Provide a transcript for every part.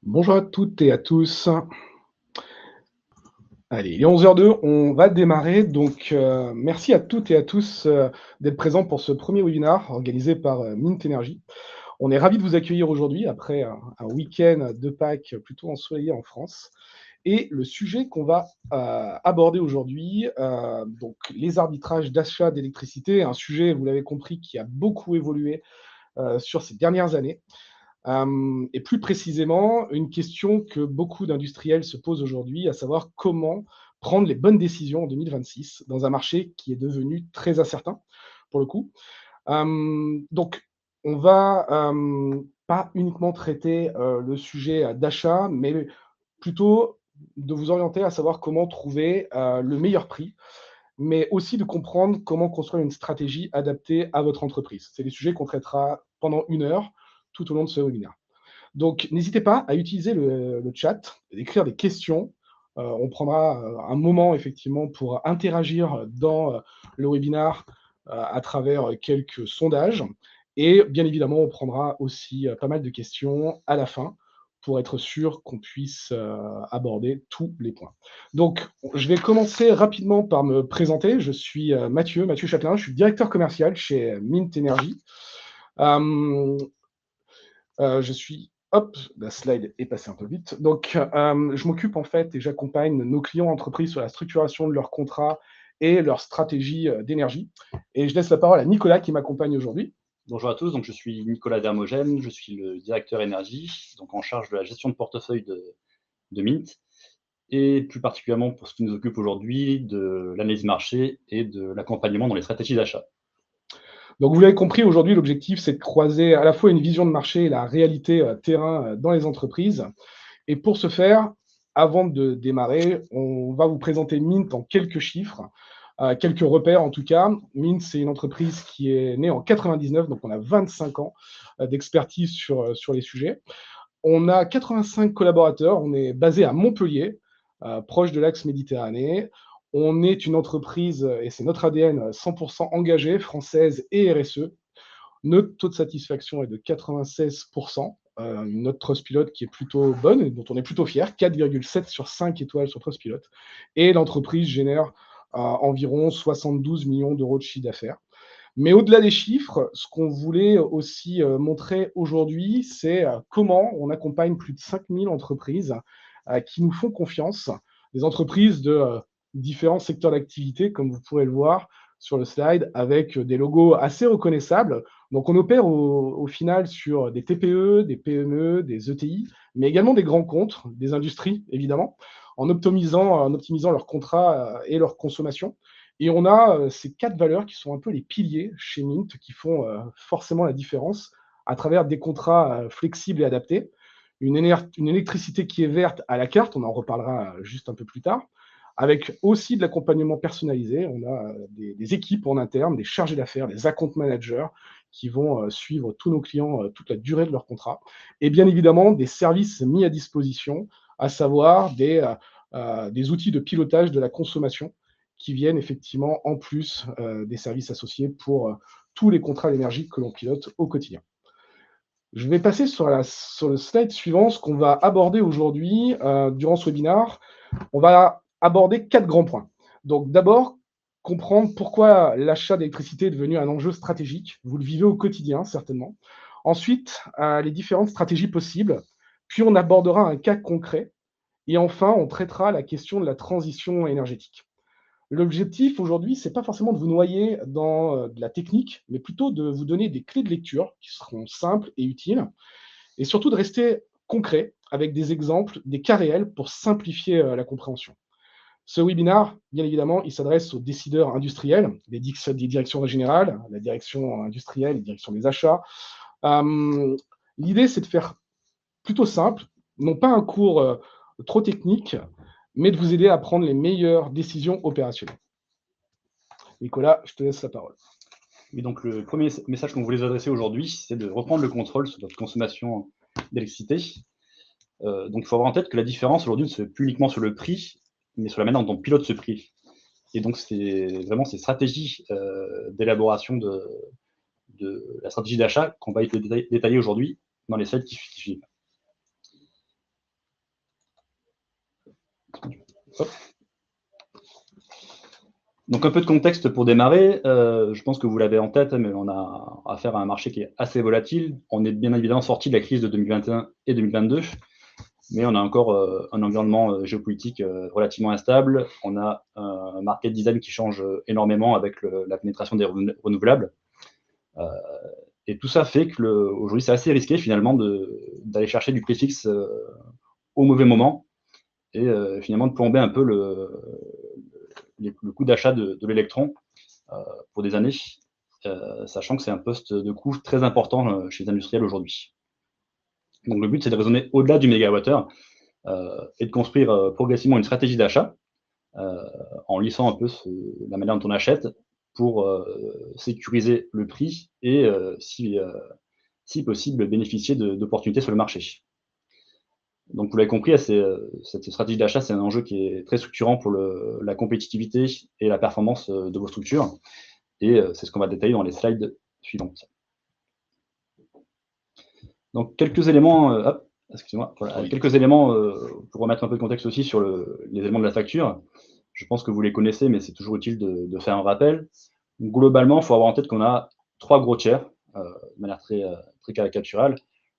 Bonjour à toutes et à tous. Allez, il est 11h02, on va démarrer. Donc, merci à toutes et à tous d'être présents pour ce premier webinaire organisé par Mint Energy. On est ravis de vous accueillir aujourd'hui après un week-end de Pâques plutôt ensoleillé en France. Et le sujet qu'on va aborder aujourd'hui, donc les arbitrages d'achat d'électricité, un sujet, vous l'avez compris, qui a beaucoup évolué sur ces dernières années. Et plus précisément, une question que beaucoup d'industriels se posent aujourd'hui, à savoir comment prendre les bonnes décisions en 2026 dans un marché qui est devenu très incertain, pour le coup. Donc, on va pas uniquement traiter le sujet d'achat, mais plutôt de vous orienter à savoir comment trouver le meilleur prix, mais aussi de comprendre comment construire une stratégie adaptée à votre entreprise. C'est des sujets qu'on traitera pendant 1 heure tout au long de ce webinaire. Donc, n'hésitez pas à utiliser le chat, d'écrire des questions. On prendra un moment effectivement pour interagir dans le webinaire à travers quelques sondages. Et bien évidemment, on prendra aussi pas mal de questions à la fin pour être sûr qu'on puisse aborder tous les points. Donc, je vais commencer rapidement par me présenter. Je suis Mathieu Chapelain, je suis directeur commercial chez Mint Energy. Je suis hop, la slide est passée un peu vite. Donc, je m'occupe en fait et j'accompagne nos clients entreprises sur la structuration de leurs contrats et leur stratégie d'énergie. Et je laisse la parole à Nicolas qui m'accompagne aujourd'hui. Bonjour à tous, donc je suis Nicolas Dermogène, je suis le directeur énergie, donc en charge de la gestion de portefeuille de Mint, et plus particulièrement pour ce qui nous occupe aujourd'hui, de l'analyse marché et de l'accompagnement dans les stratégies d'achat. Donc, vous l'avez compris, aujourd'hui, l'objectif, c'est de croiser à la fois une vision de marché et la réalité terrain dans les entreprises. Et pour ce faire, avant de démarrer, on va vous présenter Mint en quelques chiffres, quelques repères en tout cas. Mint, c'est une entreprise qui est née en 99, donc on a 25 ans d'expertise sur les sujets. On a 85 collaborateurs, on est basé à Montpellier, proche de l'axe Méditerranée. On est une entreprise, et c'est notre ADN, 100% engagée, française et RSE. Notre taux de satisfaction est de 96%. Une note Trustpilot qui est plutôt bonne et dont on est plutôt fier, 4,7 sur 5 étoiles sur Trustpilot. Et l'entreprise génère environ 72 millions d'euros de chiffre d'affaires. Mais au-delà des chiffres, ce qu'on voulait aussi montrer aujourd'hui, c'est comment on accompagne plus de 5000 entreprises qui nous font confiance, des entreprises de différents secteurs d'activité, comme vous pourrez le voir sur le slide, avec des logos assez reconnaissables. Donc on opère au final sur des TPE, des PME, des ETI, mais également des grands comptes, des industries, évidemment, en optimisant leurs contrats et leur consommation. Et on a ces 4 valeurs qui sont un peu les piliers chez Mint, qui font forcément la différence à travers des contrats flexibles et adaptés, une électricité qui est verte à la carte, on en reparlera juste un peu plus tard, avec aussi de l'accompagnement personnalisé. On a des équipes en interne, des chargés d'affaires, des account managers qui vont suivre tous nos clients toute la durée de leur contrat. Et bien évidemment, des services mis à disposition, à savoir des outils de pilotage de la consommation qui viennent effectivement en plus des services associés pour tous les contrats d'énergie que l'on pilote au quotidien. Je vais passer sur le slide suivant, ce qu'on va aborder aujourd'hui durant ce webinaire. On va aborder 4 grands points. Donc d'abord, comprendre pourquoi l'achat d'électricité est devenu un enjeu stratégique. Vous le vivez au quotidien, certainement. Ensuite, les différentes stratégies possibles. Puis on abordera un cas concret. Et enfin, on traitera la question de la transition énergétique. L'objectif aujourd'hui, c'est pas forcément de vous noyer dans de la technique, mais plutôt de vous donner des clés de lecture qui seront simples et utiles, et surtout de rester concret avec des exemples, des cas réels pour simplifier la compréhension. Ce webinaire, bien évidemment, il s'adresse aux décideurs industriels, des directions générales, la direction industrielle, la direction des achats. Euh, L'idée, c'est de faire plutôt simple, non pas un cours trop technique, mais de vous aider à prendre les meilleures décisions opérationnelles. Nicolas, je te laisse la parole. Et donc le premier message qu'on voulait vous adresser aujourd'hui, c'est de reprendre le contrôle sur votre consommation d'électricité. Donc il faut avoir en tête que la différence aujourd'hui ne se fait plus uniquement sur le prix, mais sur la manière dont on pilote ce prix. Et donc c'est vraiment ces stratégies d'élaboration de la stratégie d'achat qu'on va détailler aujourd'hui dans les slides qui suivent. Hop. Donc un peu de contexte pour démarrer, je pense que vous l'avez en tête, mais on a affaire à un marché qui est assez volatile. On est bien évidemment sorti de la crise de 2021 et 2022, mais on a encore un environnement géopolitique relativement instable. On a un market design qui change énormément avec la pénétration des renouvelables. Et tout ça fait que aujourd'hui, c'est assez risqué finalement d'aller chercher du prix fixe au mauvais moment et finalement de plomber un peu le coût d'achat de l'électron pour des années, sachant que c'est un poste de coût très important chez les industriels aujourd'hui. Donc le but, c'est de raisonner au-delà du mégawattheure et de construire progressivement une stratégie d'achat en lissant un peu la manière dont on achète pour sécuriser le prix et, si possible, bénéficier d'opportunités sur le marché. Donc vous l'avez compris, cette stratégie d'achat, c'est un enjeu qui est très structurant pour la compétitivité et la performance de vos structures. Et c'est ce qu'on va détailler dans les slides suivantes. Donc quelques éléments, excusez-moi, voilà, Oui. quelques éléments pour remettre un peu de contexte aussi sur les éléments de la facture. Je pense que vous les connaissez, mais c'est toujours utile de faire un rappel. Donc, globalement, il faut avoir en tête qu'on a 3 gros tiers, de manière très caricaturale.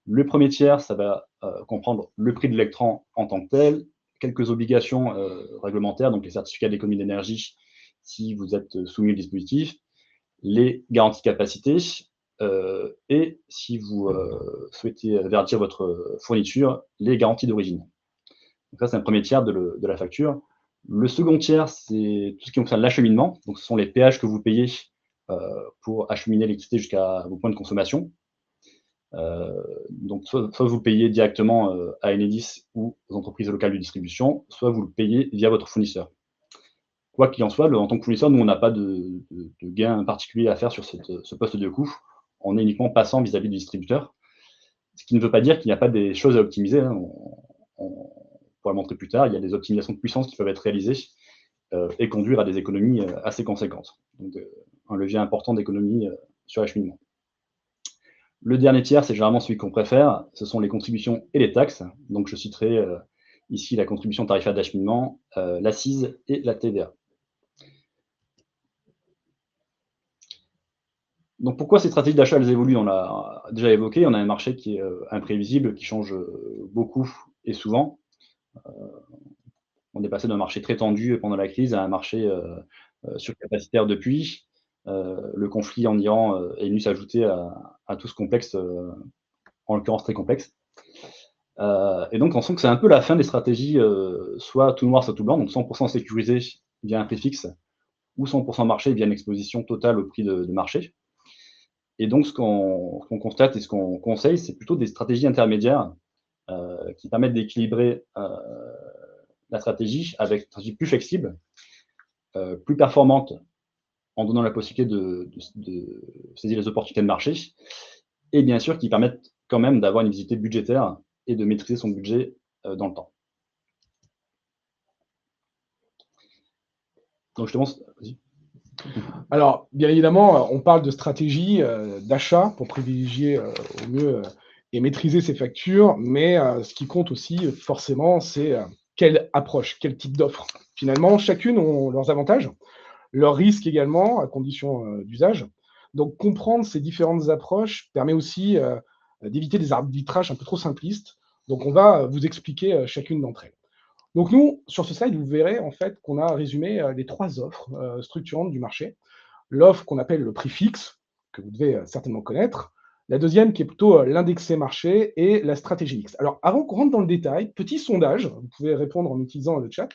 Le premier tiers, ça va comprendre le prix de l'électron en tant que tel, quelques obligations réglementaires, donc les certificats d'économie d'énergie si vous êtes soumis au dispositif, les garanties capacité, et si vous souhaitez verdir votre fourniture, les garanties d'origine. Donc ça, c'est un premier tiers de la facture. Le second tiers, c'est tout ce qui concerne l'acheminement. Donc, ce sont les péages que vous payez pour acheminer l'électricité jusqu'à vos points de consommation. Donc, soit vous le payez directement à Enedis ou aux entreprises locales de distribution, soit vous le payez via votre fournisseur. Quoi qu'il en soit, en tant que fournisseur, nous, on n'a pas de gain particulier à faire sur ce poste de coût. On est uniquement passant vis-à-vis du distributeur. Ce qui ne veut pas dire qu'il n'y a pas des choses à optimiser. Hein. On pourra le montrer plus tard. Il y a des optimisations de puissance qui peuvent être réalisées et conduire à des économies assez conséquentes. Donc, un levier important d'économie sur l'acheminement. Le dernier tiers, c'est généralement celui qu'on préfère. Ce sont les contributions et les taxes. Donc, je citerai ici la contribution tarifaire d'acheminement, l'accise et la TVA. Donc pourquoi ces stratégies d'achat elles évoluent? On l'a déjà évoqué, on a un marché qui est imprévisible, qui change beaucoup et souvent. On est passé d'un marché très tendu pendant la crise à un marché surcapacitaire depuis. Le conflit en Iran est venu s'ajouter à tout ce complexe, en l'occurrence très complexe. Et donc on sent que c'est un peu la fin des stratégies soit tout noir, soit tout blanc, donc 100% sécurisé via un prix fixe, ou 100% marché via une exposition totale au prix de marché. Et donc, ce qu'on constate et ce qu'on conseille, c'est plutôt des stratégies intermédiaires qui permettent d'équilibrer la stratégie avec une stratégie plus flexible, plus performante, en donnant la possibilité de saisir les opportunités de marché, et bien sûr qui permettent quand même d'avoir une visibilité budgétaire et de maîtriser son budget dans le temps. Donc, je te montre. Vas-y. Alors, bien évidemment, on parle de stratégie d'achat pour privilégier au mieux et maîtriser ses factures, mais ce qui compte aussi, forcément, c'est quelle approche, quel type d'offre. Finalement, chacune ont leurs avantages, leurs risques également, à condition d'usage. Donc, comprendre ces différentes approches permet aussi d'éviter des arbitrages un peu trop simplistes. Donc, on va vous expliquer chacune d'entre elles. Donc nous, sur ce slide, vous verrez en fait qu'on a résumé les 3 offres structurantes du marché. L'offre qu'on appelle le prix fixe, que vous devez certainement connaître. La deuxième qui est plutôt l'indexé marché et la stratégie mixte. Alors avant qu'on rentre dans le détail, petit sondage, vous pouvez répondre en utilisant le chat.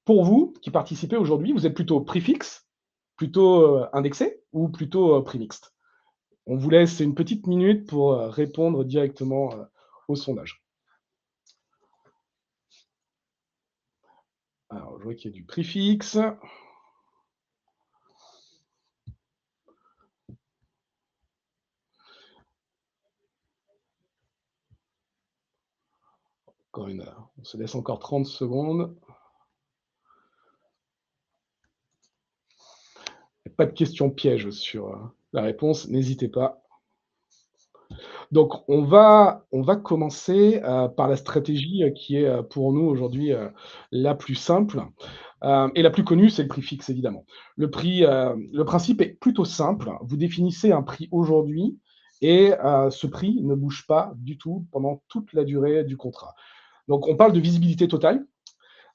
Pour vous qui participez aujourd'hui, vous êtes plutôt prix fixe, plutôt indexé ou plutôt prix mixte? On vous laisse une petite minute pour répondre directement au sondage. Alors, je vois qu'il y a du prix fixe. On se laisse encore 30 secondes. Pas de questions pièges sur la réponse, n'hésitez pas. Donc on va commencer, par la stratégie, qui est, pour nous aujourd'hui, la plus simple, et la plus connue, c'est le prix fixe évidemment. Le principe est plutôt simple. Vous définissez un prix aujourd'hui et ce prix ne bouge pas du tout pendant toute la durée du contrat. Donc on parle de visibilité totale.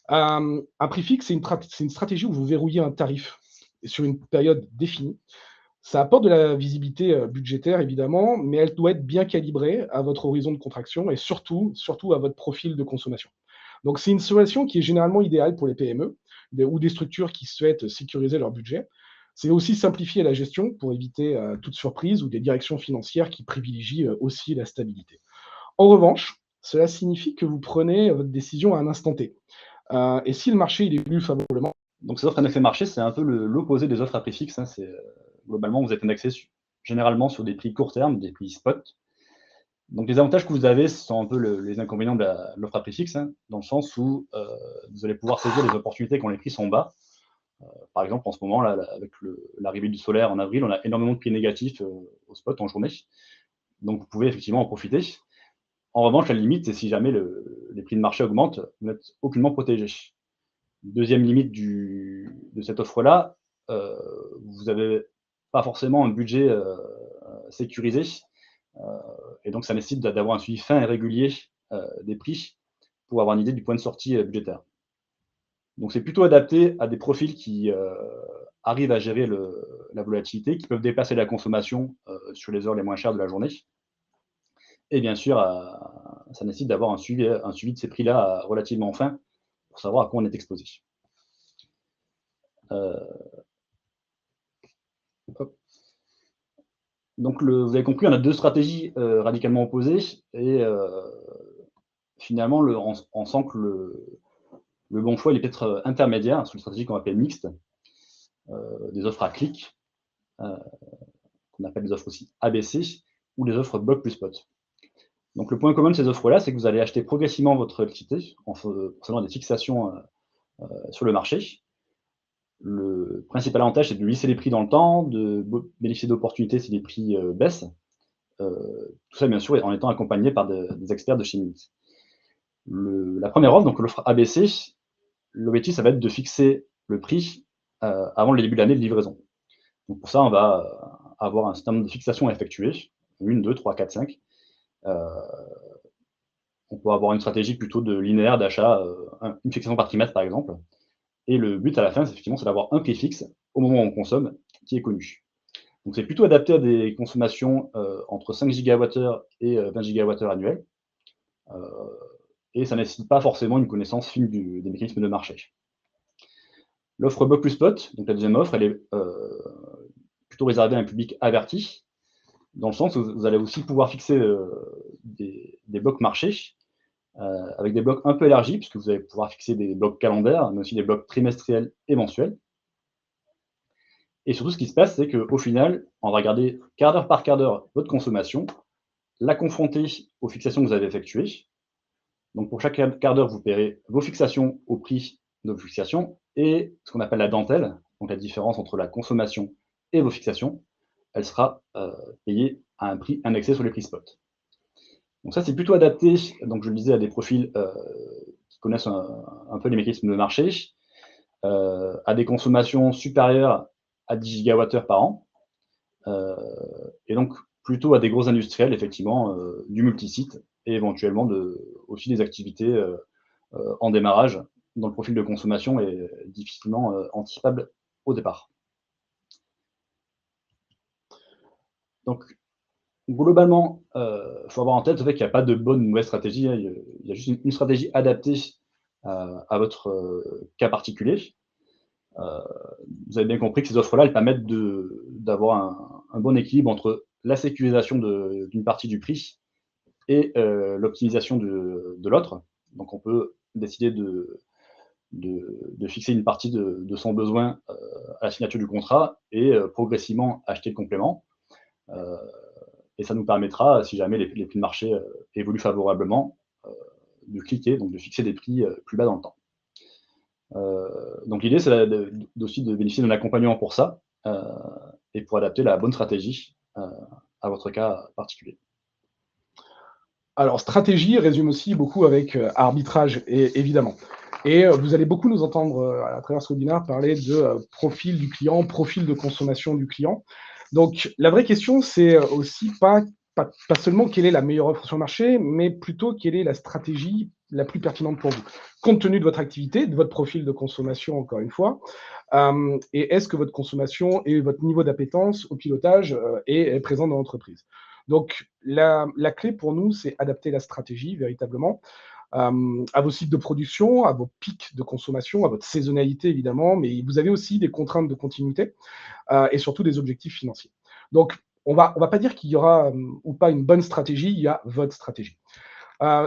Un prix fixe, c'est une stratégie où vous verrouillez un tarif sur une période définie. Ça apporte de la visibilité, budgétaire évidemment, mais elle doit être bien calibrée à votre horizon de contraction et surtout à votre profil de consommation. Donc c'est une solution qui est généralement idéale pour les PME ou des structures qui souhaitent sécuriser leur budget. C'est aussi simplifier la gestion pour éviter, toute surprise ou des directions financières qui privilégient, aussi la stabilité. En revanche, cela signifie que vous prenez votre décision à un instant T. Et si le marché il évolue favorablement. Donc ces offres à effet marché, c'est un peu l'opposé des offres à prix fixe, hein. Globalement, vous êtes indexé généralement sur des prix court terme, des prix spot. Donc les avantages que vous avez sont un peu les inconvénients de l'offre à prix fixe, hein, dans le sens où vous allez pouvoir saisir les opportunités quand les prix sont bas. Par exemple, en ce moment, là, avec l'arrivée du solaire en avril, on a énormément de prix négatifs au spot en journée. Donc vous pouvez effectivement en profiter. En revanche, la limite, c'est si jamais les prix de marché augmentent, vous n'êtes aucunement protégé. Deuxième limite de cette offre-là, vous n'avez pas forcément un budget sécurisé, et donc ça nécessite d'avoir un suivi fin et régulier des prix pour avoir une idée du point de sortie budgétaire. Donc c'est plutôt adapté à des profils qui arrivent à gérer la volatilité, qui peuvent dépasser la consommation sur les heures les moins chères de la journée. Et bien sûr, ça nécessite d'avoir un suivi de ces prix-là relativement fin pour savoir à quoi on est exposé. Donc vous avez compris, on a deux stratégies radicalement opposées et finalement on sent que le bon choix il est peut-être intermédiaire sur une stratégie qu'on appelle mixte, des offres à clic, qu'on appelle des offres aussi ABC, ou des offres bloc plus spot. Donc le point commun de ces offres-là, c'est que vous allez acheter progressivement votre électricité en faisant des fixations sur le marché. Le principal avantage, c'est de lisser les prix dans le temps, de bénéficier d'opportunités si les prix baissent. Tout ça, bien sûr, en étant accompagné par des experts de chez Mix. La première offre, donc l'offre ABC, l'objectif, ça va être de fixer le prix avant le début de l'année de livraison. Donc pour ça, on va avoir un certain nombre de fixations à effectuer, 1, 2, 3, 4, 5. On peut avoir une stratégie plutôt de linéaire d'achat, une fixation par trimestre par exemple. Et le but à la fin, c'est effectivement d'avoir un prix fixe au moment où on consomme qui est connu. Donc c'est plutôt adapté à des consommations entre 5 gigawattheures et 20 gigawattheures annuels. Et ça ne nécessite pas forcément une connaissance fine des mécanismes de marché. L'offre bloc plus spot, donc la deuxième offre, elle est plutôt réservée à un public averti, dans le sens où vous allez aussi pouvoir fixer des blocs marchés, avec des blocs un peu élargis, puisque vous allez pouvoir fixer des blocs calendaires, mais aussi des blocs trimestriels et mensuels. Et surtout, ce qui se passe, c'est qu'au final, on va regarder quart d'heure par quart d'heure votre consommation, la confronter aux fixations que vous avez effectuées. Donc pour chaque quart d'heure, vous paierez vos fixations au prix de vos fixations et ce qu'on appelle la dentelle, donc la différence entre la consommation et vos fixations, elle sera payée à un prix indexé sur les prix spot. Donc ça, c'est plutôt adapté, donc je le disais, à des profils qui connaissent un peu les mécanismes de marché, à des consommations supérieures à 10 gigawattheures par an, et donc plutôt à des gros industriels, effectivement, du multisite, et éventuellement aussi des activités en démarrage, dont le profil de consommation est difficilement anticipable au départ. Donc, globalement, il faut avoir en tête le fait qu'il n'y a pas de bonne ou mauvaise stratégie, hein. Il y a juste une stratégie adaptée à votre cas particulier. Vous avez bien compris que ces offres-là, elles permettent d'avoir un bon équilibre entre la sécurisation d'une partie du prix et l'optimisation de l'autre. Donc on peut décider de fixer une partie de son besoin à la signature du contrat et progressivement acheter le complément. Et ça nous permettra, si jamais les prix de marché évoluent favorablement, de cliquer, donc de fixer des prix plus bas dans le temps. Donc l'idée, c'est aussi de bénéficier d'un accompagnement pour ça et pour adapter la bonne stratégie à votre cas particulier. Alors, stratégie résume aussi beaucoup avec arbitrage, évidemment. Et vous allez beaucoup nous entendre à travers ce webinaire parler de profil du client, profil de consommation du client. Donc, la vraie question, c'est aussi pas seulement quelle est la meilleure offre sur le marché, mais plutôt quelle est la stratégie la plus pertinente pour vous, compte tenu de votre activité, de votre profil de consommation, encore une fois. Et est-ce que votre consommation et votre niveau d'appétence au pilotage est présent dans l'entreprise? Donc, la clé pour nous, c'est adapter la stratégie véritablement à vos sites de production, à vos pics de consommation, à votre saisonnalité évidemment, mais vous avez aussi des contraintes de continuité et surtout des objectifs financiers. Donc, on va pas dire qu'il y aura ou pas une bonne stratégie, il y a votre stratégie.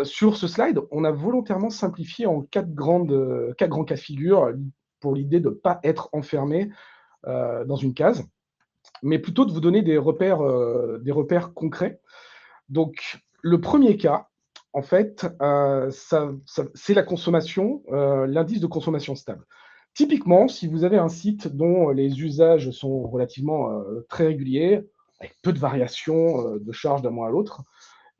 Sur ce slide, on a volontairement simplifié en quatre grands cas de figure pour l'idée de ne pas être enfermé dans une case, mais plutôt de vous donner des repères concrets. Donc, le premier cas, en fait, c'est la consommation, l'indice de consommation stable. Typiquement, si vous avez un site dont les usages sont relativement très réguliers, avec peu de variations de charges d'un mois à l'autre,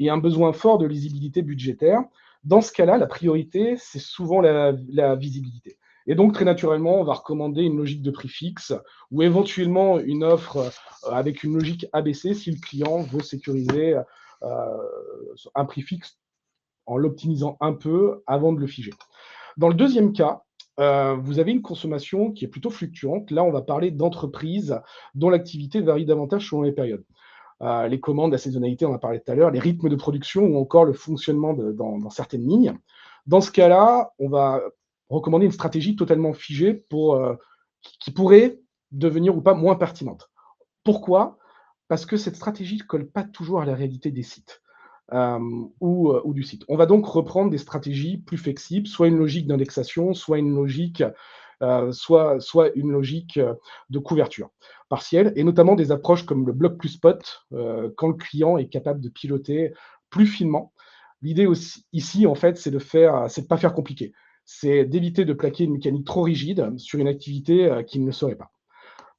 et un besoin fort de lisibilité budgétaire, dans ce cas-là, la priorité, c'est souvent la visibilité. Et donc, très naturellement, on va recommander une logique de prix fixe ou éventuellement une offre avec une logique ABC si le client veut sécuriser un prix fixe en l'optimisant un peu avant de le figer. Dans le deuxième cas, vous avez une consommation qui est plutôt fluctuante. Là, on va parler d'entreprises dont l'activité varie davantage selon les périodes. Les commandes, la saisonnalité, on en a parlé tout à l'heure, les rythmes de production ou encore le fonctionnement dans certaines lignes. Dans ce cas-là, on va recommander une stratégie totalement figée qui pourrait devenir ou pas moins pertinente. Pourquoi? Parce que cette stratégie ne colle pas toujours à la réalité des sites ou du site. On va donc reprendre des stratégies plus flexibles, soit une logique d'indexation, soit une logique de couverture partielle, et notamment des approches comme le bloc plus spot, quand le client est capable de piloter plus finement. L'idée aussi, ici, en fait, c'est de pas faire compliqué. C'est d'éviter de plaquer une mécanique trop rigide sur une activité qui ne le serait pas.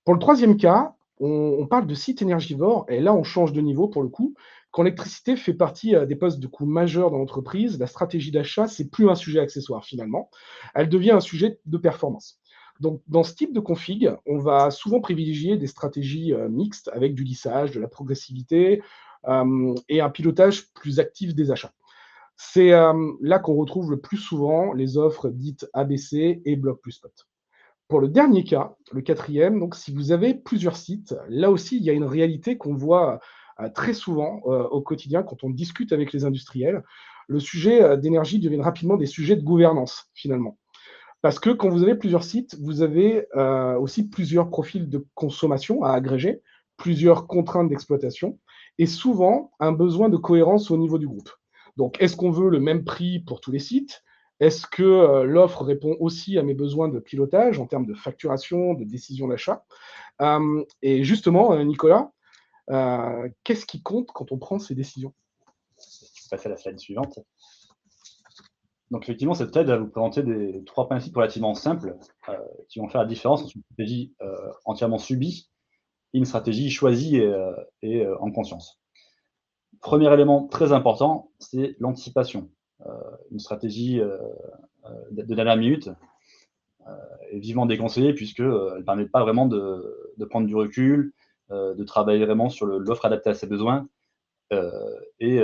Pour le troisième cas, on parle de sites énergivores, et là, on change de niveau pour le coup. Quand l'électricité fait partie des postes de coûts majeurs dans l'entreprise, la stratégie d'achat, c'est plus un sujet accessoire finalement. Elle devient un sujet de performance. Donc, dans ce type de config, on va souvent privilégier des stratégies mixtes avec du lissage, de la progressivité et un pilotage plus actif des achats. C'est là qu'on retrouve le plus souvent les offres dites ABC et bloc plus spot. Pour le dernier cas, le quatrième, donc si vous avez plusieurs sites, là aussi, il y a une réalité qu'on voit très souvent au quotidien quand on discute avec les industriels. Le sujet d'énergie devient rapidement des sujets de gouvernance, finalement. Parce que quand vous avez plusieurs sites, vous avez aussi plusieurs profils de consommation à agréger, plusieurs contraintes d'exploitation, et souvent un besoin de cohérence au niveau du groupe. Donc, est-ce qu'on veut le même prix pour tous les sites? Est-ce que l'offre répond aussi à mes besoins de pilotage en termes de facturation, de décision d'achat? Et justement, Nicolas, qu'est-ce qui compte quand on prend ces décisions? Je vais passer à la slide suivante. Donc effectivement, cette slide va vous présenter trois principes relativement simples qui vont faire la différence entre une stratégie entièrement subie et une stratégie choisie et en conscience. Premier élément très important, c'est l'anticipation. Une stratégie de dernière minute est vivement déconseillée puisqu'elle ne permet pas vraiment de prendre du recul, de travailler vraiment sur l'offre adaptée à ses besoins. Et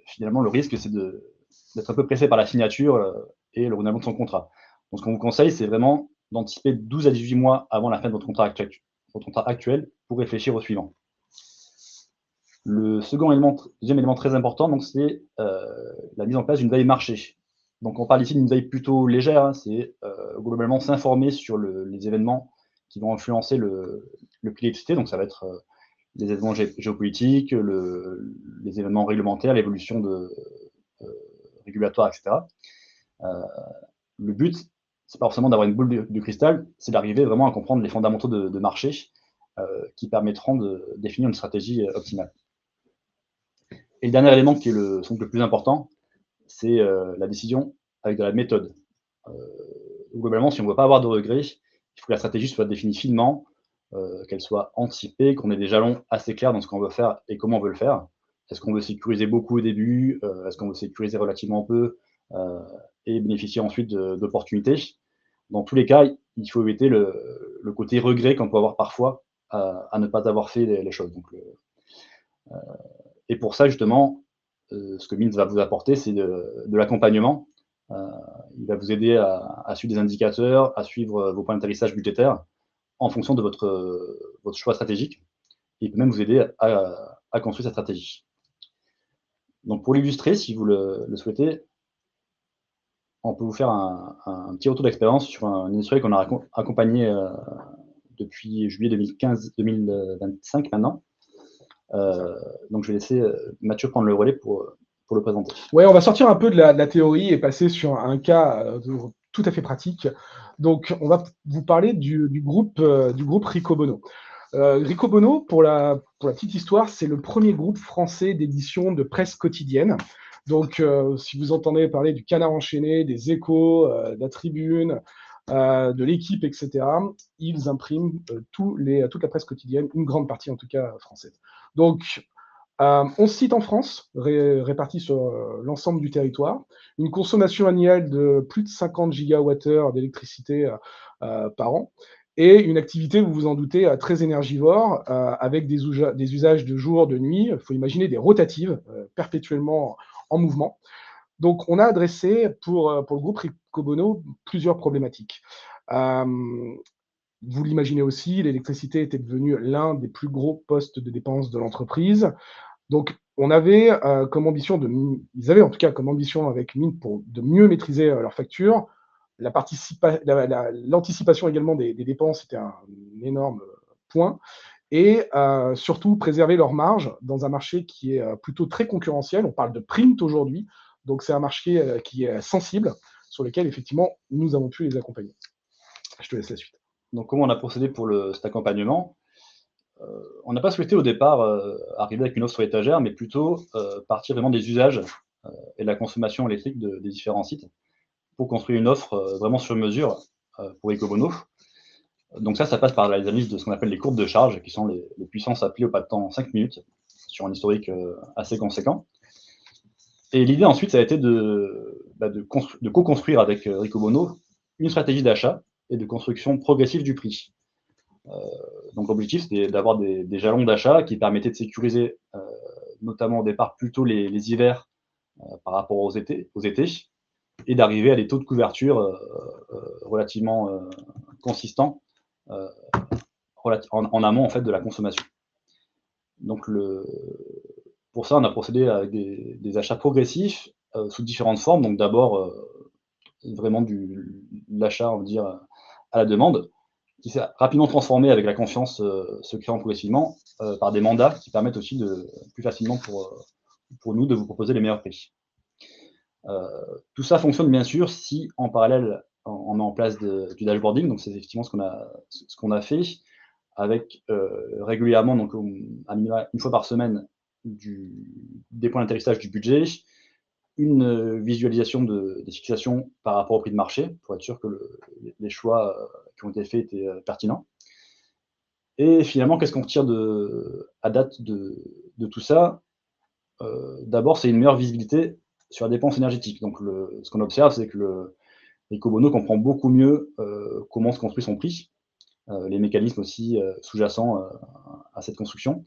finalement, le risque, c'est d'être un peu pressé par la signature et le renouvellement de son contrat. Donc, ce qu'on vous conseille, c'est vraiment d'anticiper 12 à 18 mois avant la fin de votre contrat actuel pour réfléchir au suivant. Le deuxième élément très important, donc, c'est la mise en place d'une veille marché. Donc, on parle ici d'une veille plutôt légère, hein, c'est globalement s'informer sur les événements qui vont influencer le prix de l'électricité. Donc, ça va être les événements géopolitiques, les événements réglementaires, l'évolution régulatoire, etc. Le but, c'est pas forcément d'avoir une boule de cristal, c'est d'arriver vraiment à comprendre les fondamentaux de marché qui permettront de définir une stratégie optimale. Et le dernier élément qui est le plus important, c'est la décision avec de la méthode. Globalement, si on ne veut pas avoir de regrets, il faut que la stratégie soit définie finement, qu'elle soit anticipée, qu'on ait des jalons assez clairs dans ce qu'on veut faire et comment on veut le faire. Est-ce qu'on veut sécuriser beaucoup au début? Est-ce qu'on veut sécuriser relativement peu et bénéficier ensuite d'opportunités? Dans tous les cas, il faut éviter le côté regret qu'on peut avoir parfois à ne pas avoir fait les choses. Et pour ça, justement, ce que Mint va vous apporter, c'est de l'accompagnement. Il va vous aider à suivre des indicateurs, à suivre vos points d'atterrissage budgétaires en fonction de votre choix stratégique. Et il peut même vous aider à construire cette stratégie. Donc pour l'illustrer, si vous le souhaitez, on peut vous faire un petit retour d'expérience sur un industriel qu'on a accompagné depuis juillet 2025 maintenant. Donc je vais laisser Mathieu prendre le relais pour le présenter. Ouais, on va sortir un peu de la théorie et passer sur un cas tout à fait pratique. Donc, on va vous parler du groupe Ricobono. Ricobono, pour la petite histoire, c'est le premier groupe français d'édition de presse quotidienne. Donc, si vous entendez parler du Canard enchaîné, des Échos, de la Tribune, de l'Équipe, etc., ils impriment toute la presse quotidienne, une grande partie en tout cas française. Donc, 11 sites en France, répartis sur l'ensemble du territoire, une consommation annuelle de plus de 50 gigawattheures d'électricité par an, et une activité, vous vous en doutez, très énergivore, avec des usages de jour, de nuit. Il faut imaginer des rotatives, perpétuellement en mouvement. Donc, on a adressé pour le groupe Ricobono plusieurs problématiques. Vous l'imaginez aussi, l'électricité était devenue l'un des plus gros postes de dépenses de l'entreprise. Donc, on avait comme ambition ils avaient en tout cas comme ambition avec Mint de mieux maîtriser leurs factures. L'anticipation également des dépenses était un énorme point. Et surtout, préserver leurs marges dans un marché qui est plutôt très concurrentiel. On parle de print aujourd'hui. Donc, c'est un marché qui est sensible, sur lequel, effectivement, nous avons pu les accompagner. Je te laisse la suite. Donc, comment on a procédé pour cet accompagnement? On n'a pas souhaité au départ arriver avec une offre sur étagère, mais plutôt partir vraiment des usages et de la consommation électrique des différents sites pour construire une offre vraiment sur mesure pour Ecobono. Donc ça passe par l'analyse de ce qu'on appelle les courbes de charge, qui sont les puissances appelées au pas de temps en 5 minutes, sur un historique assez conséquent. Et l'idée ensuite, ça a été de co-construire avec Ricobono une stratégie d'achat et de construction progressive du prix. Donc l'objectif, c'était d'avoir des jalons d'achat qui permettaient de sécuriser, notamment au départ, plutôt les hivers par rapport aux étés, et d'arriver à des taux de couverture relativement consistants en amont en fait, de la consommation. Donc pour ça, on a procédé avec des achats progressifs sous différentes formes. Donc d'abord, vraiment l'achat, on va dire, à la demande, qui s'est rapidement transformé avec la confiance se créant progressivement par des mandats qui permettent aussi plus facilement pour nous de vous proposer les meilleurs prix. Tout ça fonctionne bien sûr si en parallèle on met en place du dashboarding. Donc c'est effectivement ce qu'on a fait avec régulièrement, donc à minima une fois par semaine, des points d'atterrissage du budget, une visualisation des fixations par rapport au prix de marché, pour être sûr que les choix qui ont été faits étaient pertinents. Et finalement, qu'est-ce qu'on retire à date de tout ça? D'abord, c'est une meilleure visibilité sur la dépense énergétique. Donc ce qu'on observe, c'est que Ecobono comprend beaucoup mieux comment se construit son prix, les mécanismes aussi sous-jacents à cette construction.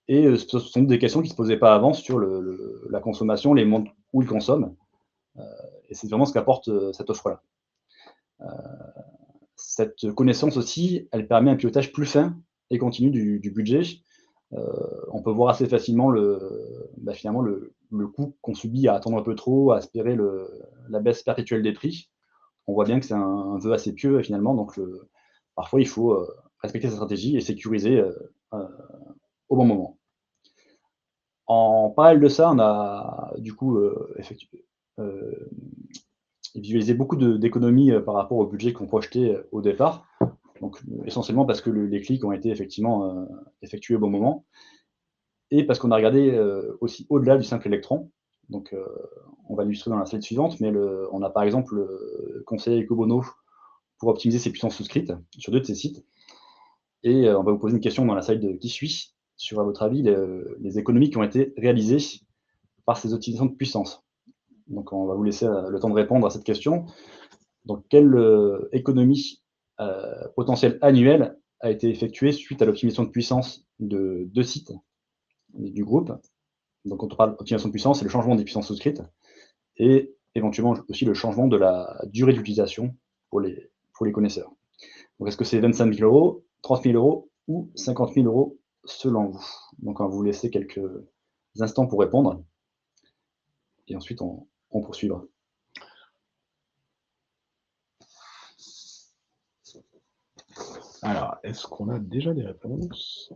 Et ce sont des questions qui ne se posaient pas avant sur la consommation, les mondes où ils consomment. Et c'est vraiment ce qu'apporte cette offre-là. Cette connaissance aussi, elle permet un pilotage plus fin et continu du budget. On peut voir assez facilement finalement le coût qu'on subit à attendre un peu trop, à espérer la baisse perpétuelle des prix. On voit bien que c'est un vœu assez pieux finalement, donc parfois il faut respecter sa stratégie et sécuriser au bon moment. En parallèle de ça, on a du coup visualisé beaucoup d'économies par rapport au budget qu'on projetait au départ. Donc essentiellement parce que les clics ont été effectivement effectués au bon moment, et parce qu'on a regardé aussi au-delà du simple électron. Donc on va l'illustrer dans la slide suivante, mais on a par exemple conseillé Ecobono pour optimiser ses puissances souscrites sur 2 de ses sites. Et on va vous poser une question dans la slide qui suit. sur, à votre avis, les économies qui ont été réalisées par ces optimisations de puissance. Donc, on va vous laisser le temps de répondre à cette question. Donc, quelle économie potentielle annuelle a été effectuée suite à l'optimisation de puissance de 2 sites du groupe? Donc, quand on parle d'optimisation de puissance, c'est le changement des puissances souscrites et éventuellement aussi le changement de la durée d'utilisation pour les connaisseurs. Donc, est-ce que c'est 25 000 euros, 30 000 euros ou 50 000 euros selon vous? Donc, on va vous laisser quelques instants pour répondre et ensuite on poursuivra. Alors, est-ce qu'on a déjà des réponses?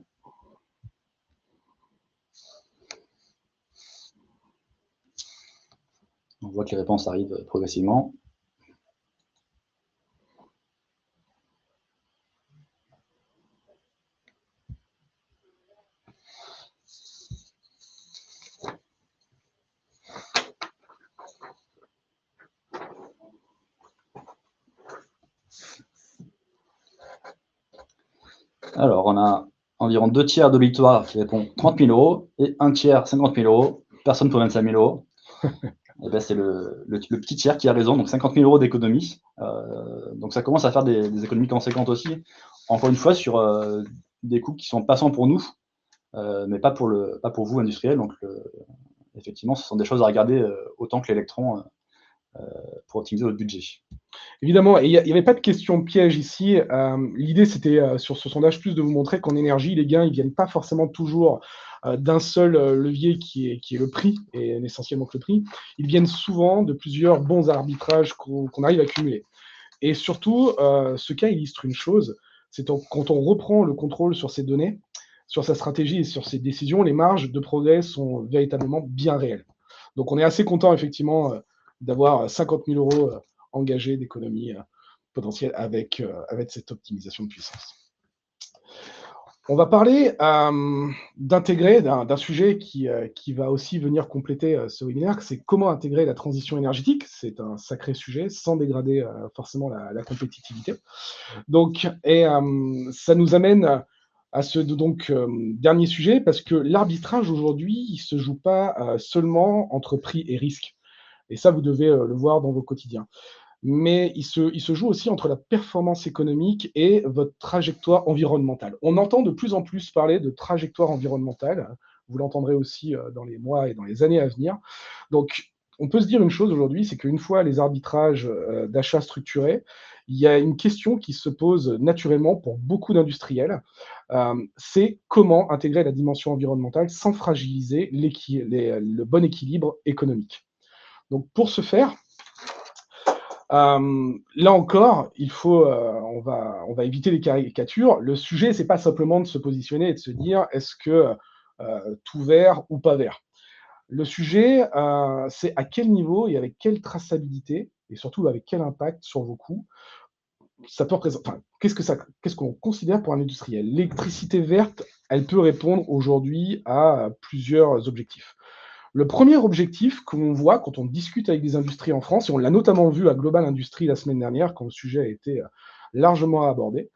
On voit que les réponses arrivent progressivement. Alors, on a environ 2 tiers de l'auditoire qui répond 30 000 euros et 1 tiers 50 000 euros. Personne pour 25 000 euros. Et ben, c'est le petit tiers qui a raison, donc 50 000 euros d'économie. Donc ça commence à faire des économies conséquentes aussi. Encore une fois, sur des coûts qui sont passants pour nous, mais pas pour vous, industriels. Donc, effectivement, ce sont des choses à regarder autant que l'électron pour optimiser votre budget. Évidemment, et il n'y avait pas de question piège ici. L'idée, c'était sur ce sondage plus de vous montrer qu'en énergie, les gains, ils viennent pas forcément toujours d'un seul levier qui est le prix, et essentiellement que le prix. Ils viennent souvent de plusieurs bons arbitrages qu'on arrive à cumuler. Et surtout, ce cas illustre une chose, c'est quand on reprend le contrôle sur ces données, sur sa stratégie et sur ses décisions, les marges de progrès sont véritablement bien réelles. Donc on est assez content, effectivement, d'avoir 50 000 euros engagés d'économie potentielle avec cette optimisation de puissance. On va parler d'intégrer d'un sujet qui va aussi venir compléter ce webinaire, c'est comment intégrer la transition énergétique. C'est un sacré sujet, sans dégrader forcément la compétitivité. Donc, ça nous amène à ce dernier sujet, parce que l'arbitrage aujourd'hui, il ne se joue pas seulement entre prix et risque. Et ça, vous devez le voir dans vos quotidiens. Mais il se joue aussi entre la performance économique et votre trajectoire environnementale. On entend de plus en plus parler de trajectoire environnementale. Vous l'entendrez aussi dans les mois et dans les années à venir. Donc, on peut se dire une chose aujourd'hui, c'est qu'une fois les arbitrages d'achat structurés, il y a une question qui se pose naturellement pour beaucoup d'industriels, c'est comment intégrer la dimension environnementale sans fragiliser le bon équilibre économique. Donc, pour ce faire, là encore, on va éviter les caricatures. Le sujet, c'est pas simplement de se positionner et de se dire est-ce que tout vert ou pas vert. Le sujet, c'est à quel niveau et avec quelle traçabilité et surtout avec quel impact sur vos coûts ça peut représenter. Enfin, qu'est-ce qu'on considère pour un industriel? L'électricité verte, elle peut répondre aujourd'hui à plusieurs objectifs. Le premier objectif qu'on voit quand on discute avec des industries en France, et on l'a notamment vu à Global Industrie la semaine dernière, quand le sujet a été largement abordé,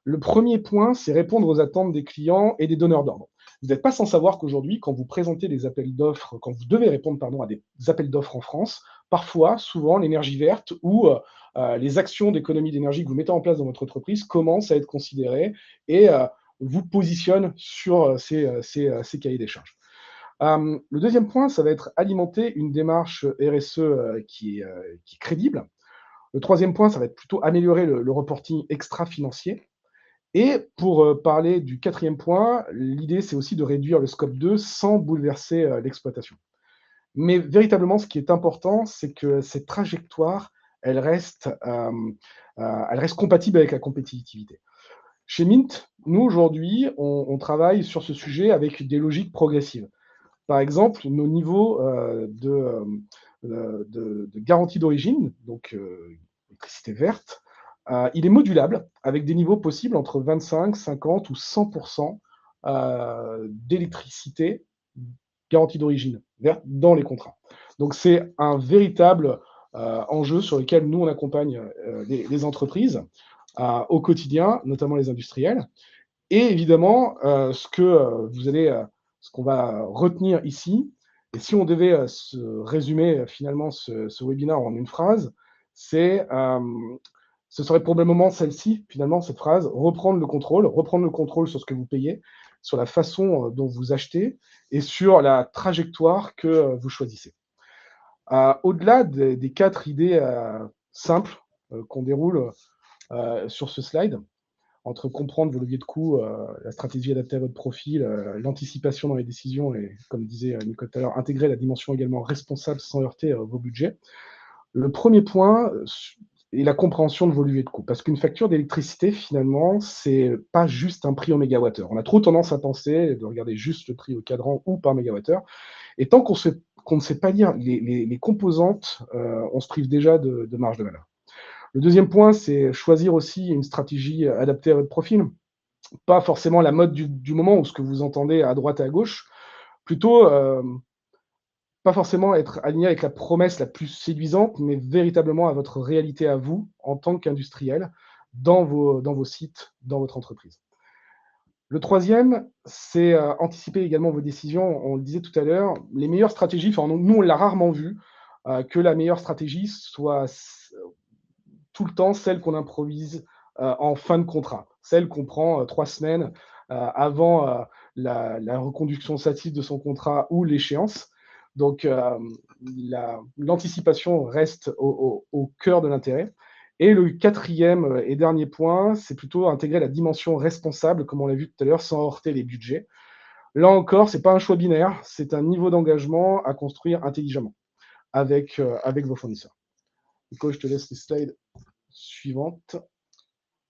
le premier point, c'est répondre aux attentes des clients et des donneurs d'ordre. Vous n'êtes pas sans savoir qu'aujourd'hui, quand vous présentez des appels d'offres, quand vous devez répondre à des appels d'offres en France, parfois, souvent, l'énergie verte ou les actions d'économie d'énergie que vous mettez en place dans votre entreprise commencent à être considérées et vous positionnent sur ces cahiers des charges. Le deuxième point, ça va être alimenter une démarche RSE qui est crédible. Le troisième point, ça va être plutôt améliorer le reporting extra-financier. Et pour parler du quatrième point, l'idée, c'est aussi de réduire le scope 2 sans bouleverser l'exploitation. Mais véritablement, ce qui est important, c'est que cette trajectoire, elle reste compatible avec la compétitivité. Chez Mint, nous, aujourd'hui, on travaille sur ce sujet avec des logiques progressives. Par exemple, nos niveaux de garantie d'origine, donc électricité verte, il est modulable avec des niveaux possibles entre 25, 50 ou 100% d'électricité garantie d'origine verte dans les contrats. Donc c'est un véritable enjeu sur lequel nous, on accompagne les entreprises au quotidien, notamment les industriels. Et évidemment, ce qu'on va retenir ici, et si on devait se résumer finalement ce webinaire en une phrase, ce serait probablement celle-ci, finalement, cette phrase: reprendre le contrôle sur ce que vous payez, sur la façon dont vous achetez et sur la trajectoire que vous choisissez. Au-delà des 4 idées simples qu'on déroule sur ce slide, entre comprendre vos leviers de coût, la stratégie adaptée à votre profil, l'anticipation dans les décisions et, comme disait Nico tout à l'heure, intégrer la dimension également responsable sans heurter vos budgets. Le premier point est la compréhension de vos leviers de coût. Parce qu'une facture d'électricité, finalement, c'est pas juste un prix au mégawattheure. On a trop tendance à penser de regarder juste le prix au cadran ou par mégawattheure. Et tant qu'on ne sait pas lire les composantes, on se prive déjà de marge de manœuvre. Le deuxième point, c'est choisir aussi une stratégie adaptée à votre profil. Pas forcément la mode du moment ou ce que vous entendez à droite et à gauche, plutôt pas forcément être aligné avec la promesse la plus séduisante, mais véritablement à votre réalité à vous, en tant qu'industriel, dans vos sites, dans votre entreprise. Le troisième, c'est anticiper également vos décisions. On le disait tout à l'heure, les meilleures stratégies, enfin, nous, on l'a rarement vu, que la meilleure stratégie soit tout le temps celle qu'on improvise en fin de contrat, celle qu'on prend 3 semaines avant la reconduction sative de son contrat ou l'échéance. Donc, l'anticipation reste au cœur de l'intérêt. Et le quatrième et dernier point, c'est plutôt intégrer la dimension responsable, comme on l'a vu tout à l'heure, sans heurter les budgets. Là encore, ce n'est pas un choix binaire, c'est un niveau d'engagement à construire intelligemment avec vos fournisseurs. Nico, je te laisse les slides suivantes.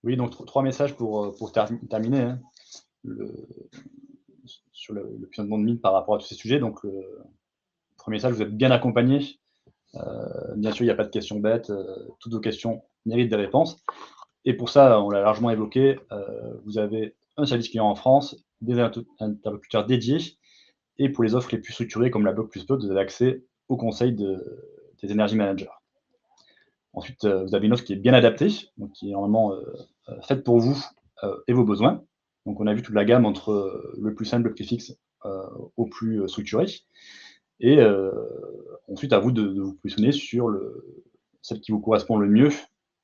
Oui, donc 3 messages pour terminer hein, sur le pilotement de mine par rapport à tous ces sujets. Donc, le premier message, vous êtes bien accompagné. Bien sûr, il n'y a pas de questions bêtes. Toutes vos questions méritent des réponses. Et pour ça, on l'a largement évoqué, vous avez un service client en France, des interlocuteurs dédiés, et pour les offres les plus structurées comme la Bloc Plus Peu, vous avez accès au conseil des Energy Managers. Ensuite, vous avez une offre qui est bien adaptée, donc qui est normalement faite pour vous et vos besoins. Donc on a vu toute la gamme entre le plus simple, le plus fixe, au plus structuré. Et ensuite, à vous de vous positionner sur celle qui vous correspond le mieux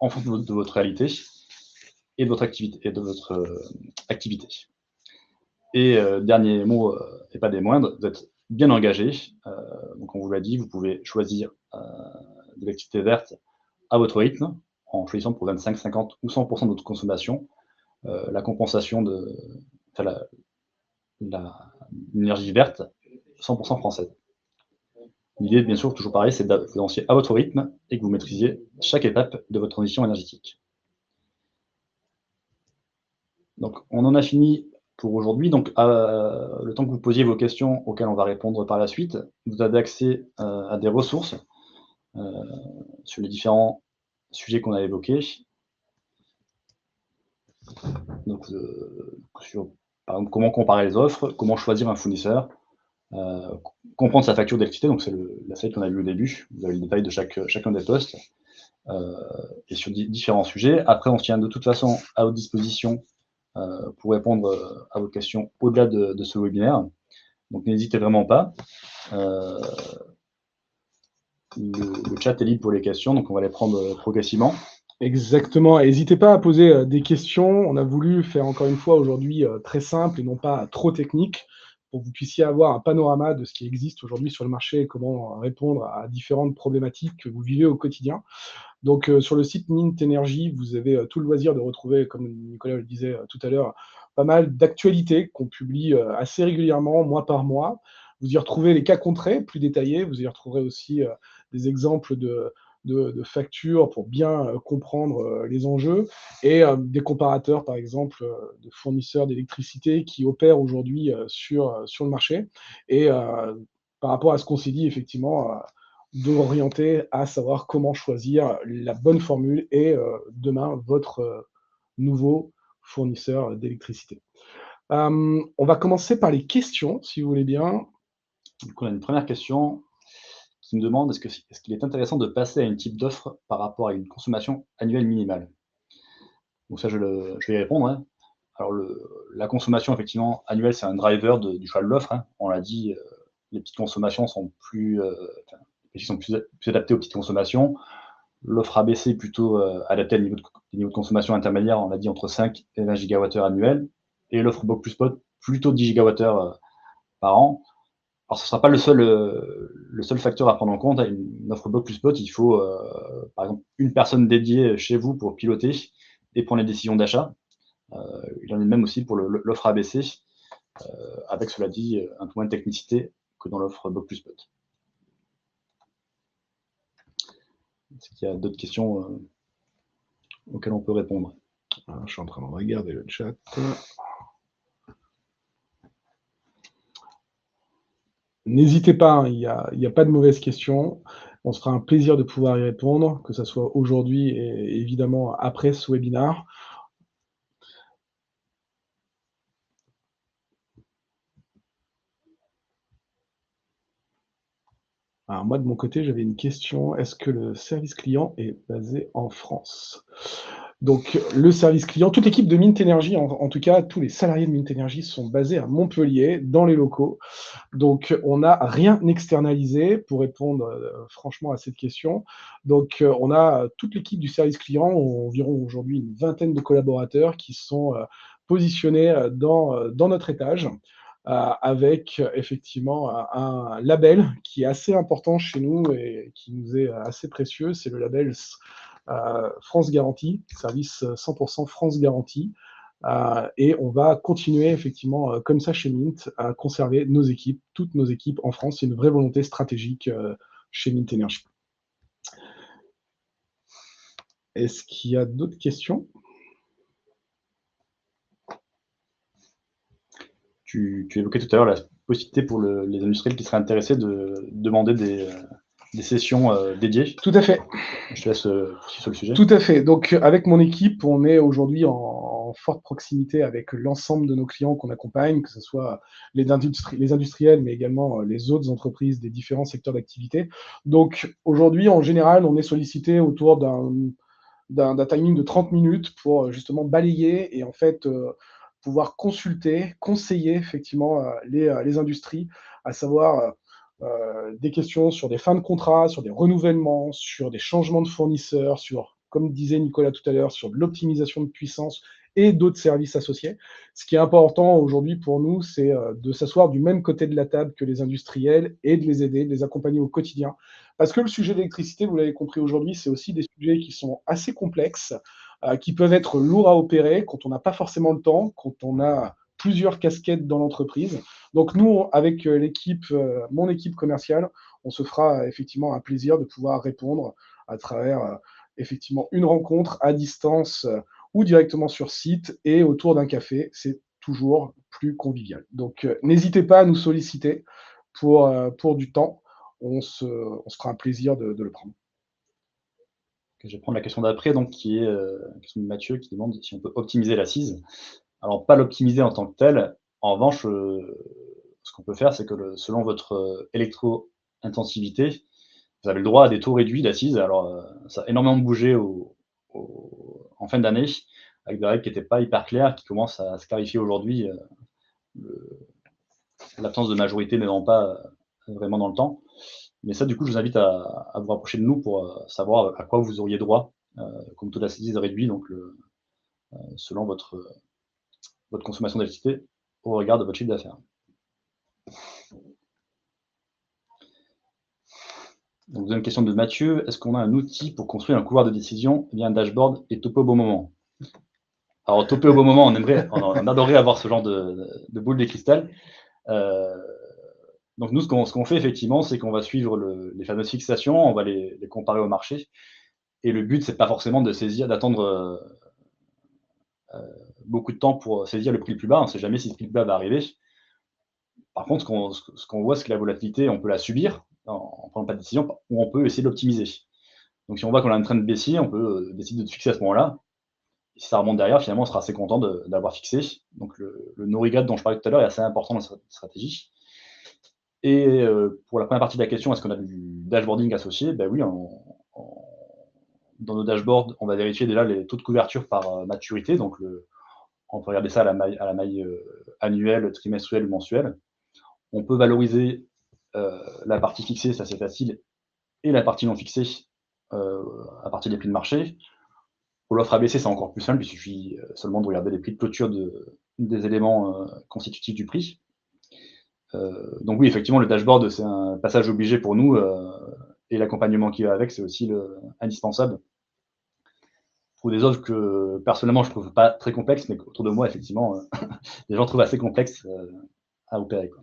en fonction de votre réalité et de votre activité. Et dernier mot, et pas des moindres, vous êtes bien engagé. Donc on vous l'a dit, vous pouvez choisir de l'activité verte à votre rythme, en choisissant pour 25, 50 ou 100% de votre consommation la compensation de l'énergie verte 100% française. L'idée, bien sûr, toujours pareil, c'est de lancer à votre rythme et que vous maîtrisiez chaque étape de votre transition énergétique. Donc, on en a fini pour aujourd'hui. Donc, le temps que vous posiez vos questions auxquelles on va répondre par la suite, vous avez accès à des ressources sur les différents sujets qu'on a évoqués. Donc, sur, par exemple, comment comparer les offres, comment choisir un fournisseur, comprendre sa facture d'électricité, donc c'est la slide qu'on a vue au début, vous avez le détail de chacun des postes, et sur différents sujets. Après, on se tient de toute façon à votre disposition pour répondre à vos questions au-delà de ce webinaire. Donc n'hésitez vraiment pas. Le chat est libre pour les questions, donc on va les prendre progressivement. Exactement. N'hésitez pas à poser des questions. On a voulu faire encore une fois aujourd'hui très simple et non pas trop technique pour que vous puissiez avoir un panorama de ce qui existe aujourd'hui sur le marché et comment répondre à différentes problématiques que vous vivez au quotidien. Donc, sur le site Mint Energy, vous avez tout le loisir de retrouver, comme Nicolas le disait tout à l'heure, pas mal d'actualités qu'on publie assez régulièrement, mois par mois. Vous y retrouvez les cas concrets plus détaillés. Vous y retrouverez aussi des exemples de factures pour bien comprendre les enjeux et des comparateurs, par exemple, de fournisseurs d'électricité qui opèrent aujourd'hui sur le marché. Et par rapport à ce qu'on s'est dit, effectivement, d'orienter à savoir comment choisir la bonne formule et demain votre nouveau fournisseur d'électricité. On va commencer par les questions, si vous voulez bien. Donc, on a une première question qui me demande est-ce qu'il est intéressant de passer à une type d'offre par rapport à une consommation annuelle minimale. Donc ça, je vais y répondre. Hein. Alors, la consommation, effectivement, annuelle, c'est un driver du choix de l'offre, hein. On l'a dit, les petites consommations sont enfin, les prix sont plus adaptés aux petites consommations. L'offre ABC est plutôt adaptée à des niveaux de consommation intermédiaires, on l'a dit, entre 5 et 20 gigawattheures annuels. Et l'offre Boc plus Spot, plutôt 10 gigawattheures par an. Alors, ce ne sera pas le seul facteur à prendre en compte. Une offre Boc plus Spot, il faut, par exemple, une personne dédiée chez vous pour piloter et prendre les décisions d'achat. Il en est de même aussi pour l'offre ABC, avec, cela dit, un peu moins de technicité que dans l'offre Boc plus Spot. Est-ce qu'il y a d'autres questions auxquelles on peut répondre? Je suis en train de regarder le chat. N'hésitez pas, hein, il n'y a pas de mauvaises questions. On se fera un plaisir de pouvoir y répondre, que ce soit aujourd'hui et évidemment après ce webinaire. Alors moi, de mon côté, j'avais une question. Est-ce que le service client est basé en France? Donc, le service client, toute l'équipe de Mint Energy, en tout cas, tous les salariés de Mint Energy sont basés à Montpellier, dans les locaux. Donc, on n'a rien externalisé pour répondre franchement à cette question. Donc, on a toute l'équipe du service client, environ aujourd'hui une vingtaine de collaborateurs qui sont positionnés dans notre étage. Avec effectivement un label qui est assez important chez nous et qui nous est assez précieux, c'est le label France Garantie, service 100% France Garantie. Et on va continuer effectivement comme ça chez Mint à conserver nos équipes, toutes nos équipes en France. C'est une vraie volonté stratégique chez Mint Energy. Est-ce qu'il y a d'autres questions? Tu évoquais tout à l'heure la possibilité pour les industriels qui seraient intéressés de demander des sessions dédiées. Tout à fait. Je te laisse poursuivre sur le sujet. Tout à fait. Donc, avec mon équipe, on est aujourd'hui en forte proximité avec l'ensemble de nos clients qu'on accompagne, que ce soit les industriels, mais également les autres entreprises des différents secteurs d'activité. Donc, aujourd'hui, en général, on est sollicité autour d'un timing de 30 minutes pour justement balayer et en fait pouvoir consulter, conseiller effectivement les industries, à savoir des questions sur des fins de contrat, sur des renouvellements, sur des changements de fournisseurs, sur, comme disait Nicolas tout à l'heure, sur de l'optimisation de puissance et d'autres services associés. Ce qui est important aujourd'hui pour nous, c'est de s'asseoir du même côté de la table que les industriels et de les aider, de les accompagner au quotidien. Parce que le sujet de l'électricité, vous l'avez compris aujourd'hui, c'est aussi des sujets qui sont assez complexes, qui peuvent être lourds à opérer quand on n'a pas forcément le temps, quand on a plusieurs casquettes dans l'entreprise. Donc nous, avec l'équipe, mon équipe commerciale, on se fera effectivement un plaisir de pouvoir répondre à travers effectivement une rencontre à distance ou directement sur site et autour d'un café. C'est toujours plus convivial. Donc n'hésitez pas à nous solliciter pour du temps. On se fera un plaisir de le prendre. Je vais prendre la question d'après, donc, qui est la question de Mathieu, qui demande si on peut optimiser l'assise. Alors, pas l'optimiser en tant que tel. En revanche, ce qu'on peut faire, c'est que selon votre électro-intensivité, vous avez le droit à des taux réduits d'assises. Alors, ça a énormément bougé en fin d'année, avec des règles qui n'étaient pas hyper claires, qui commencent à se clarifier aujourd'hui, l'absence de majorité n'aidant pas vraiment dans le temps. Mais ça, du coup, je vous invite à vous rapprocher de nous pour savoir à quoi vous auriez droit comme taux d'assise réduit, donc selon votre consommation d'électricité au regard de votre chiffre d'affaires. Donc, deuxième question de Mathieu, est-ce qu'on a un outil pour construire un couloir de décision via un dashboard et toper au bon moment? Alors, toper au bon moment, on adorerait avoir ce genre de boule de cristal. Donc nous, ce qu'on fait effectivement, c'est qu'on va suivre les fameuses fixations, on va les comparer au marché. Et le but, c'est pas forcément d'attendre beaucoup de temps pour saisir le prix le plus bas. On ne sait jamais si ce prix le plus bas va arriver. Par contre, ce qu'on voit, c'est que la volatilité, on peut la subir en prenant pas de décision, ou on peut essayer de l'optimiser. Donc si on voit qu'on est en train de baisser, on peut décider de fixer à ce moment-là. Et si ça remonte derrière, finalement, on sera assez content d'avoir fixé. Donc le no-regret dont je parlais tout à l'heure est assez important dans cette stratégie. Et pour la première partie de la question, est-ce qu'on a du dashboarding associé? Ben oui, dans nos dashboards, on va vérifier déjà les taux de couverture par maturité, donc On peut regarder ça à la maille annuelle, trimestrielle ou mensuelle. On peut valoriser la partie fixée, ça c'est facile, et la partie non fixée à partir des prix de marché. Pour l'offre ABC, c'est encore plus simple, il suffit seulement de regarder les prix de clôture des éléments constitutifs du prix. Donc oui, effectivement, le dashboard, c'est un passage obligé pour nous, et l'accompagnement qui va avec, c'est aussi indispensable. Pour des offres que personnellement je trouve pas très complexes, mais autour de moi, effectivement, les gens trouvent assez complexes à opérer, quoi.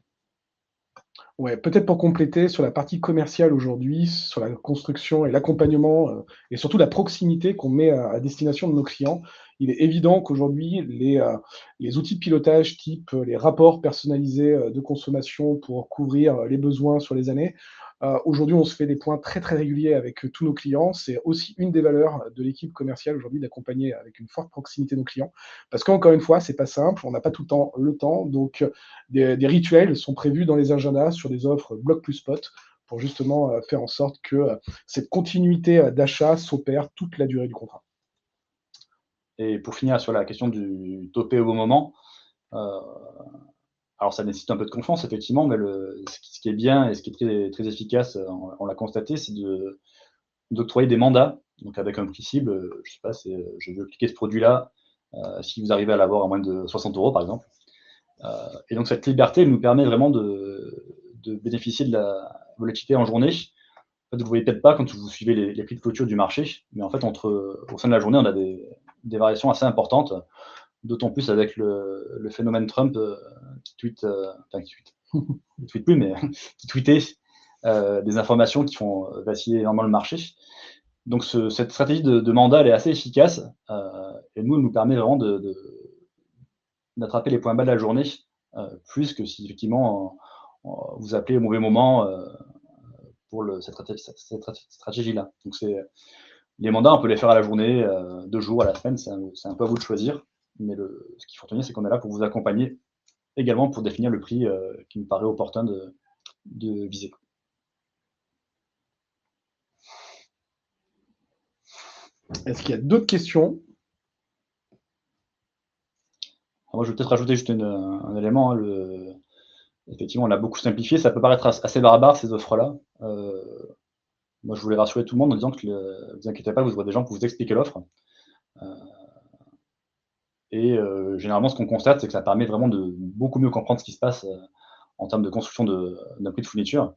Ouais, peut-être pour compléter sur la partie commerciale aujourd'hui, sur la construction et l'accompagnement, et surtout la proximité qu'on met à destination de nos clients. Il est évident qu'aujourd'hui, les outils de pilotage type, les rapports personnalisés, de consommation pour couvrir, les besoins sur les années, aujourd'hui, on se fait des points très, très réguliers avec, tous nos clients. C'est aussi une des valeurs de l'équipe commerciale aujourd'hui d'accompagner avec une forte proximité nos clients. Parce qu'encore une fois, c'est pas simple, on n'a pas tout le temps, donc des rituels sont prévus dans les agendas sur des offres bloc plus spot pour justement faire en sorte que cette continuité d'achat s'opère toute la durée du contrat. Et pour finir sur la question du topé au bon moment, alors ça nécessite un peu de confiance effectivement, mais ce qui est bien et ce qui est très, très efficace, on l'a constaté, c'est d'octroyer des mandats, donc avec un prix cible, je sais pas, c'est je veux cliquer ce produit-là, si vous arrivez à l'avoir à moins de 60 € par exemple. Et donc cette liberté nous permet vraiment de bénéficier de la volatilité en journée. En fait, vous ne voyez peut-être pas quand vous suivez les prix de clôture du marché, mais en fait, au sein de la journée, on a des variations assez importantes, d'autant plus avec le phénomène Trump qui tweet, enfin qui tweet, il ne tweet plus, mais qui tweetait des informations qui font vaciller énormément le marché. Donc cette stratégie de mandat, elle est assez efficace, et nous, elle nous permet vraiment d'attraper les points bas de la journée, plus que si effectivement vous appelez au mauvais moment pour cette stratégie-là. Donc les mandats, on peut les faire à la journée, 2 jours, à la semaine, c'est un peu à vous de choisir. Mais ce qu'il faut retenir, c'est qu'on est là pour vous accompagner également pour définir le prix qui nous paraît opportun de viser. Est-ce qu'il y a d'autres questions? Alors moi, je vais peut-être rajouter juste un élément, hein, effectivement, on l'a beaucoup simplifié. Ça peut paraître assez barbare, ces offres-là. Moi, je voulais rassurer tout le monde en disant que vous inquiétez pas, vous aurez des gens pour vous expliquer l'offre. Et généralement, ce qu'on constate, c'est que ça permet vraiment de beaucoup mieux comprendre ce qui se passe en termes de construction d'un prix de fourniture.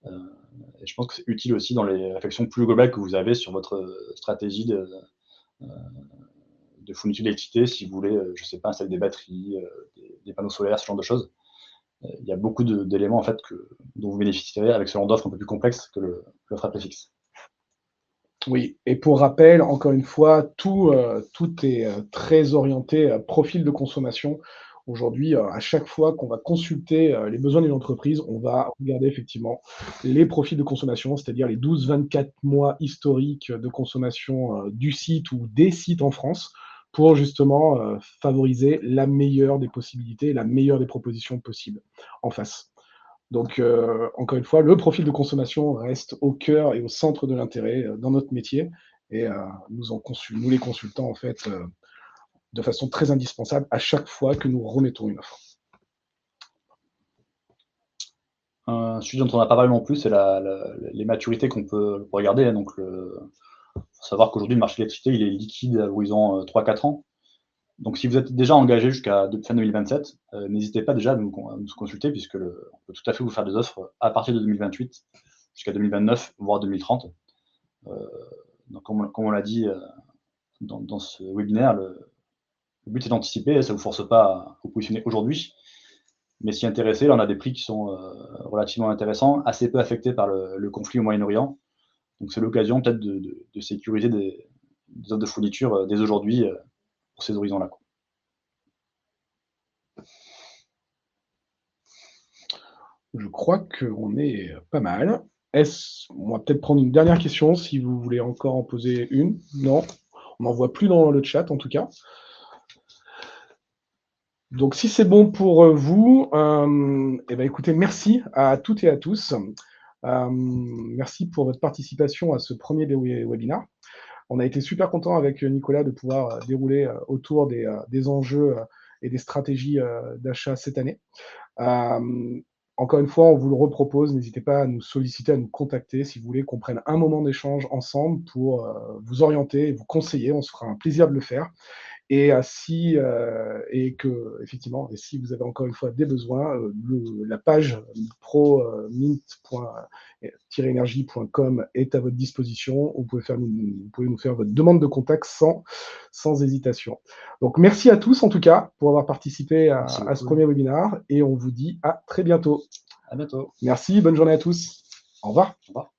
Et je pense que c'est utile aussi dans les réflexions plus globales que vous avez sur votre stratégie de fourniture d'électricité, si vous voulez, je sais pas, installer des batteries, des panneaux solaires, ce genre de choses. Il y a beaucoup d'éléments en fait dont vous bénéficierez avec ce genre d'offre un peu plus complexe que l'offre à prix fixe. Oui, et pour rappel, encore une fois, tout est très orienté profil de consommation. Aujourd'hui, à chaque fois qu'on va consulter les besoins d'une entreprise, on va regarder effectivement les profils de consommation, c'est-à-dire les 12-24 mois historiques de consommation du site ou des sites en France, pour justement favoriser la meilleure des possibilités, la meilleure des propositions possibles en face. Donc, encore une fois, le profil de consommation reste au cœur et au centre de l'intérêt dans notre métier. Et nous les consultants, en fait, de façon très indispensable à chaque fois que nous remettons une offre. Un sujet dont on n'a pas parlé non plus, c'est les maturités qu'on peut regarder, hein. Donc, faut savoir qu'aujourd'hui, le marché de l'électricité, il est liquide à l'horizon 3-4 ans. Donc, si vous êtes déjà engagé jusqu'à fin 2027, n'hésitez pas déjà à nous consulter, puisque on peut tout à fait vous faire des offres à partir de 2028 jusqu'à 2029, voire 2030. Donc, comme on l'a dit dans ce webinaire, le but c'est d'anticiper, ça ne vous force pas à vous positionner aujourd'hui, mais s'y intéresser, là on a des prix qui sont relativement intéressants, assez peu affectés par le conflit au Moyen-Orient. Donc c'est l'occasion peut-être de sécuriser des offres de fourniture dès aujourd'hui pour ces horizons-là. Je crois qu'on est pas mal. On va peut-être prendre une dernière question si vous voulez encore en poser une. Non, on n'en voit plus dans le chat en tout cas. Donc si c'est bon pour vous, eh ben, écoutez, merci à toutes et à tous. Merci pour votre participation à ce premier webinaire. On a été super content avec Nicolas de pouvoir dérouler autour des enjeux et des stratégies d'achat cette année. Encore une fois, on vous le repropose, n'hésitez pas à nous solliciter, à nous contacter si vous voulez qu'on prenne un moment d'échange ensemble pour vous orienter, vous conseiller. On se fera un plaisir de le faire. Et effectivement, et si vous avez encore une fois des besoins, la page pro-mint-energie.com est à votre disposition. Vous pouvez nous faire votre demande de contact sans hésitation. Donc merci à tous en tout cas pour avoir participé à ce premier webinaire et on vous dit à très bientôt. À bientôt. Merci, bonne journée à tous. Au revoir. Au revoir.